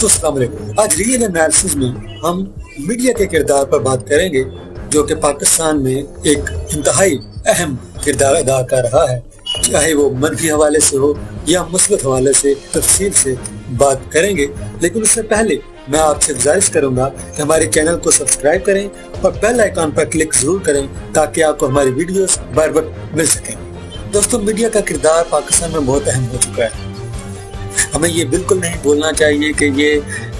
दोस्तों अस्सलाम वालेकुम। आज रियल एनालिसिस में हम मीडिया के किरदार पर बात करेंगे जो कि पाकिस्तान में एक इंतहाई अहम किरदार अदा कर रहा है, चाहे वो मनफी हवाले से हो या मुस्बत हवाले से तफसील से बात करेंगे। लेकिन उससे पहले मैं आपसे गुजारिश करूंगा कि हमारे चैनल को सब्सक्राइब करें और बेल आइकॉन पर क्लिक जरूर करें ताकि आपको हमारी वीडियोस बार बार मिल सकें। दोस्तों, मीडिया का किरदार पाकिस्तान में बहुत अहम हो चुका है। हमें ये बिल्कुल नहीं बोलना चाहिए कि ये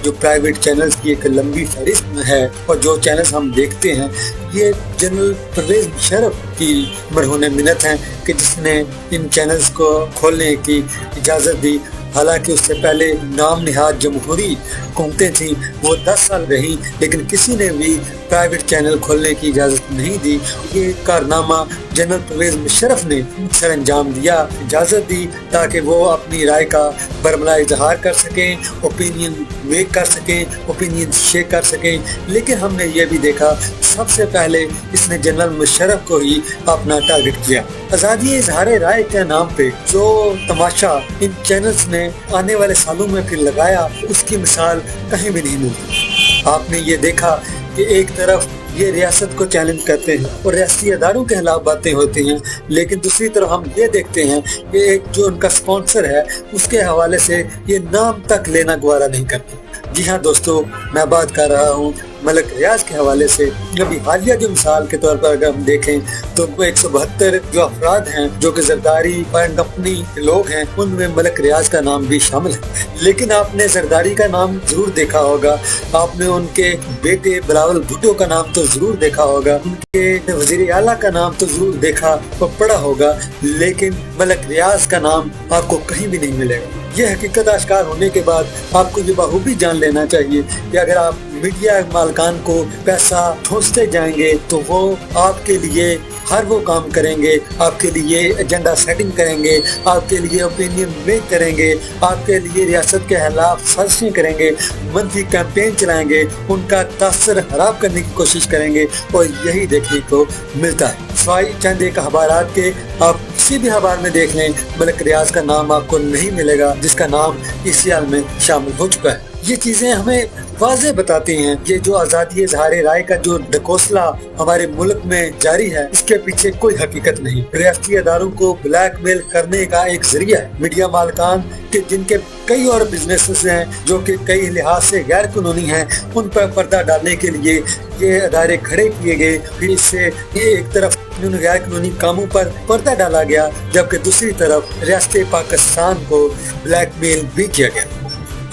जो प्राइवेट चैनल्स की एक लंबी फहरिस्त है और जो चैनल्स हम देखते हैं ये जनरल परवेज मुशर्रफ की मरहून मिन्नत हैं कि जिसने इन चैनल्स को खोलने की इजाज़त दी। हालांकि उससे पहले नाम निहाद जमहूरी हुकूमतें थी, वो 10 साल रही, लेकिन किसी ने भी प्राइवेट चैनल खोलने की इजाज़त नहीं दी। ये कारनामा जनरल परवेज मुशर्रफ ने सर अंजाम दिया, इजाज़त दी ताकि वो अपनी राय का बरमला इजहार कर सकें, ओपिनियन मेक कर सकें, ओपिनियन शेयर कर सकें। लेकिन हमने ये भी देखा सबसे पहले इसने जनरल मुशर्रफ को ही अपना टारगेट किया। आज़ादी इजहार राय के नाम पे जो तमाशा इन चैनल्स ने आने वाले सालों में फिर लगाया उसकी मिसाल कहीं भी नहीं मिलती। आपने ये देखा कि एक तरफ ये रियासत को चैलेंज करते हैं और रियासती अदारों के खिलाफ बातें होती हैं, लेकिन दूसरी तरफ हम ये देखते हैं कि एक जो उनका स्पॉन्सर है उसके हवाले से ये नाम तक लेना गवारा नहीं करते। जी हाँ दोस्तों, मैं बात कर रहा हूँ मलिक रियाज के हवाले से। अभी हालिया की मिसाल के तौर पर अगर हम देखें तो 172 जो अफराद हैं जो कि जरदारी फायर कंपनी के लोग हैं, उनमें मलिक रियाज का नाम भी शामिल है। लेकिन आपने जरदारी का नाम जरूर देखा होगा, आपने उनके बेटे बिलावल भुट्टो का नाम तो जरूर देखा होगा, उनके वजीर आला का नाम तो जरूर देखा और पढ़ा होगा, लेकिन मलिक रियाज का नाम आपको कहीं भी नहीं मिलेगा। ये हकीकत आश्कार होने के बाद आपको ये बखूबी जान लेना चाहिए कि अगर आप मीडिया मालकान को पैसा ठोंसते जाएंगे तो वो आपके लिए हर वो काम करेंगे, आपके लिए एजेंडा सेटिंग करेंगे, आपके लिए ओपिनियन मेक करेंगे, आपके लिए रियासत के खिलाफ साजिशें करेंगे, मनफी कैंपेन चलाएंगे, उनका तासर खराब करने की कोशिश करेंगे और यही देखने को मिलता है। सवाई चंद एक अखबारात के आप किसी भी अखबार में देख लें, मलिक रियाज का नाम आपको नहीं मिलेगा जिसका नाम इस साल में शामिल हो चुका है। ये चीजें हमें वाज़े बताती हैं कि जो आज़ादी इज़हार राय का जो ढकोसला हमारे मुल्क में जारी है इसके पीछे कोई हकीकत नहीं, रियासती अदारों को ब्लैकमेल करने का एक जरिया है। मीडिया मालकान के जिनके कई और बिजनेसेस हैं जो कि कई लिहाज से गैर कानूनी हैं, उन पर पर्दा डालने के लिए ये अदारे खड़े किए गए। फिर इससे ये एक तरफ गैर कानूनी कामों पर पर्दा डाला गया, जबकि दूसरी तरफ रियासत पाकिस्तान को ब्लैकमेल भी किया गया।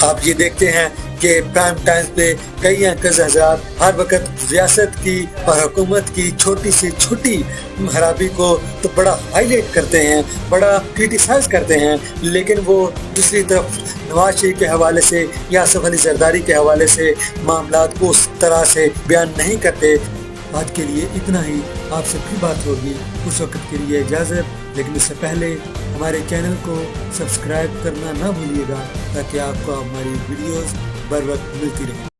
आप ये देखते हैं कि प्राइम टाइम्स पे कई एंकर्स हज़रात हर वक्त रियासत की और हुकूमत की छोटी से छोटी खराबी को तो बड़ा हाईलाइट करते हैं, बड़ा क्रिटिसाइज करते हैं, लेकिन वो दूसरी तरफ नवाज शरीफ के हवाले से या आसिफ अली जरदारी के हवाले से मामलात को उस तरह से बयान नहीं करते। आज के लिए इतना ही, आपसे फिर बात होगी, उस वक्त के लिए इजाज़त। लेकिन इससे पहले हमारे चैनल को सब्सक्राइब करना ना भूलिएगा ताकि आपको हमारी वीडियोस बर वक्त मिलती रहे।